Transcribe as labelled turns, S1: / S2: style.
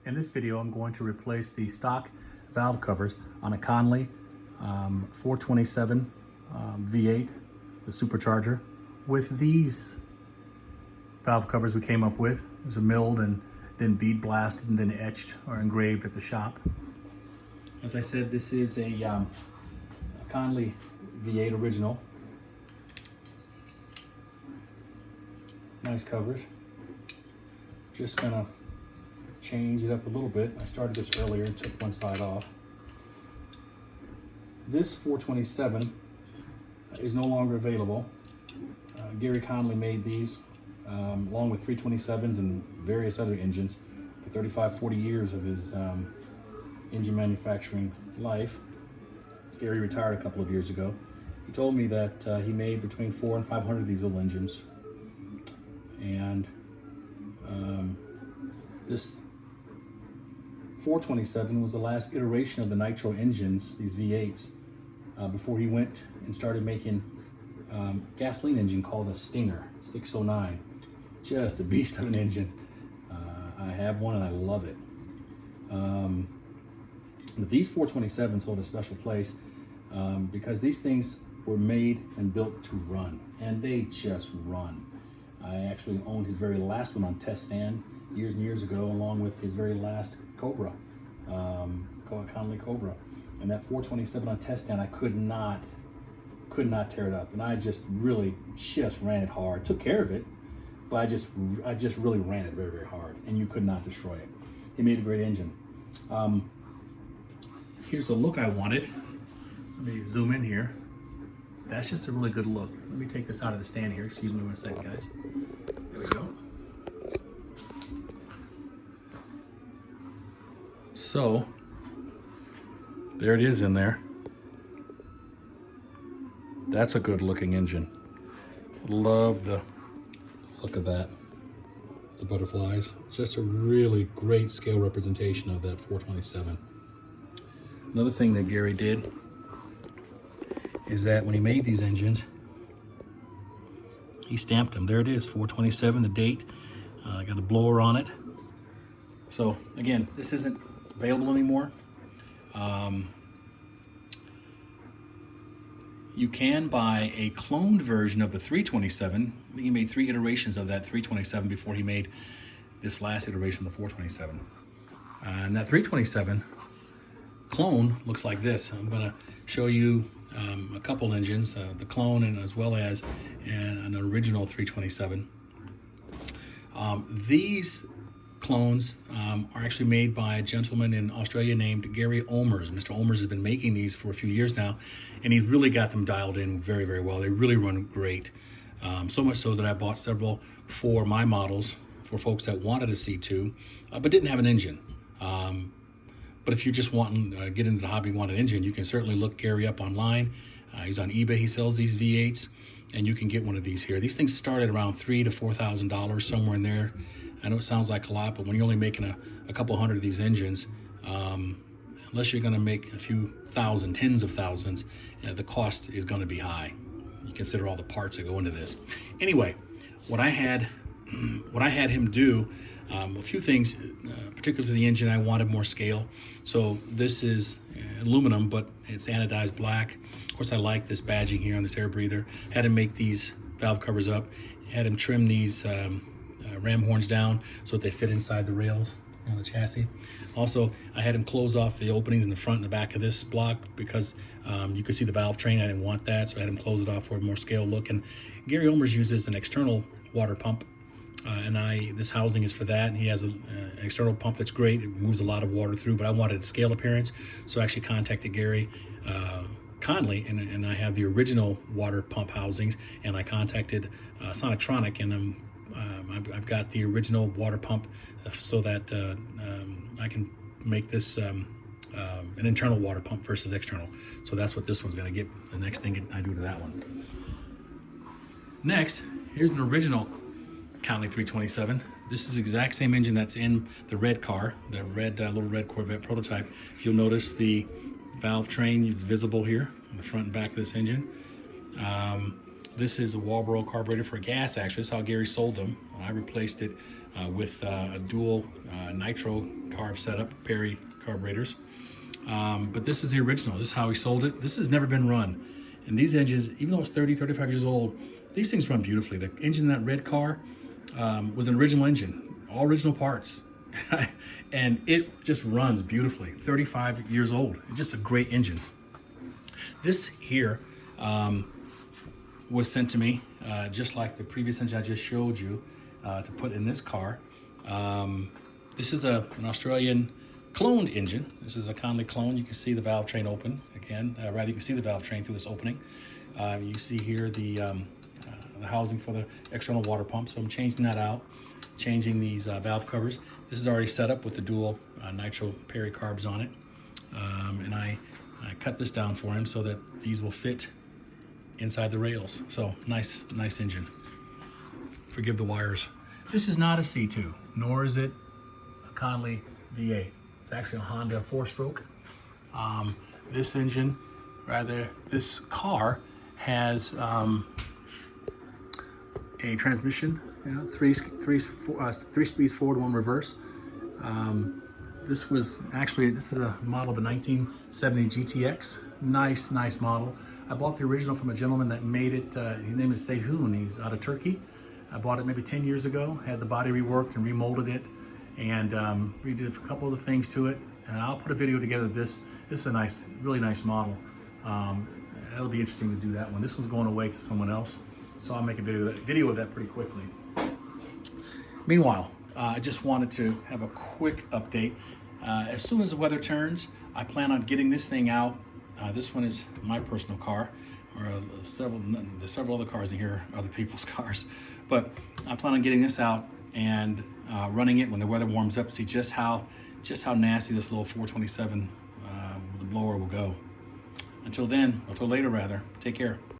S1: In this video, I'm going to replace the stock valve covers on a Conley 427 V8, the supercharger, with these valve covers we came up with. It was milled and then bead blasted and then etched or engraved at the shop. As I said, this is a Conley V8 original. Nice covers. Just gonna change it up a little bit. I started this earlier and took one side off. This 427 is no longer available. Gary Conley made these along with 327s and various other engines for 35-40 years of his engine manufacturing life. Gary retired a couple of years ago. He told me that he made between 400 and 500 of these little engines. And this 427 was the last iteration of the nitro engines, these V8s, before he went and started making gasoline engine called a Stinger 609. Just a beast of an engine. I have one and I love it. But these 427s hold a special place because these things were made and built to run, and they just run. I actually owned his very last one on test stand years and years ago, along with his very last Cobra, Conley Cobra. And that 427 on test stand, I could not tear it up. And I just really ran it hard. Took care of it, but I just really ran it very, very hard, and you could not destroy it. He made a great engine. Here's the look I wanted. Let me zoom in here. That's just a really good look. Let me take this out of the stand here. Excuse me one second, guys. There we go. So, there it is in there. That's a good looking engine. Love the look of that. The butterflies. Just a really great scale representation of that 427. Another thing that Gary did is that when he made these engines, he stamped them. There it is, 427, the date. Got a blower on it. So again, this isn't available anymore. You can buy a cloned version of the 327. He made 3 iterations of that 327 before he made this last iteration of the 427. And that 327 clone looks like this. I'm gonna show you a couple engines, the clone and as well as an original 327. These clones are actually made by a gentleman in Australia named Gary Olmers. Mr. Olmers has been making these for a few years now, and he's really got them dialed in very, very well. They really run great. So much so that I bought several for my models for folks that wanted a C2, but didn't have an engine. But if you just want to get into the hobby, want an engine, you can certainly look Gary up online. He's on eBay. He sells these V8s, and you can get one of these here. These things start at around $3,000 to $4,000, somewhere in there. I know it sounds like a lot, but when you're only making a couple hundred of these engines, unless you're going to make a few thousand, tens of thousands, the cost is going to be high. You consider all the parts that go into this. Anyway, what I had him do. A few things, particularly to the engine, I wanted more scale. So this is aluminum, but it's anodized black. Of course, I like this badging here on this air breather. Had him make these valve covers up. Had him trim these ram horns down so that they fit inside the rails on the chassis. Also, I had him close off the openings in the front and the back of this block because you could see the valve train. I didn't want that, so I had him close it off for a more scale look. And Gary Olmers uses an external water pump. This housing is for that, and he has an external pump that's great. It moves a lot of water through, but I wanted a scale appearance, so I actually contacted Gary Conley, and I have the original water pump housings, and I contacted Sonictronic, and I've got the original water pump so that I can make this an internal water pump versus external. So that's what this one's going to get, the next thing I do to that one. Next, here's an original Conley 327. This is the exact same engine that's in the red car, the red little red Corvette prototype. If you'll notice, the valve train is visible here on the front and back of this engine. This is a Walbro carburetor for gas, actually. That's how Gary sold them. I replaced it with a dual nitro carb setup, Perry carburetors. But this is the original. This is how he sold it. This has never been run. And these engines, even though it's 30, 35 years old, these things run beautifully. The engine in that red car was an original engine, all original parts. And it just runs beautifully. 35 years old. It's just a great engine. This here was sent to me, just like the previous engine I just showed you, to put in this car. This is an Australian cloned engine. This is a Conley clone. You can see the valve train open again. Rather, you can see the valve train through this opening. You see here the housing for the external water pump. So I'm changing that out, changing these valve covers. This is already set up with the dual nitro Perry carbs on it. And I cut this down for him so that these will fit inside the rails. So nice engine. Forgive the wires. This is not a C2, nor is it a Conley V8. It's actually a Honda 4-stroke. This engine, this car has a transmission, three speeds forward, one reverse. This is a model of a 1970 GTX. Nice model. I bought the original from a gentleman that made it. His name is Seyhoun. He's out of Turkey. I bought it maybe 10 years ago, had the body reworked and remolded it, and redid a couple of the things to it. And I'll put a video together of this. This is a really nice model. That'll be interesting to do that one. This one's going away to someone else, so I'll make a video of that pretty quickly. Meanwhile, I just wanted to have a quick update. As soon as the weather turns, I plan on getting this thing out. This one is my personal car, or several other cars in here are other people's cars. But I plan on getting this out and running it when the weather warms up, see just how nasty this little 427 with the blower will go. Until then, or till later rather, take care.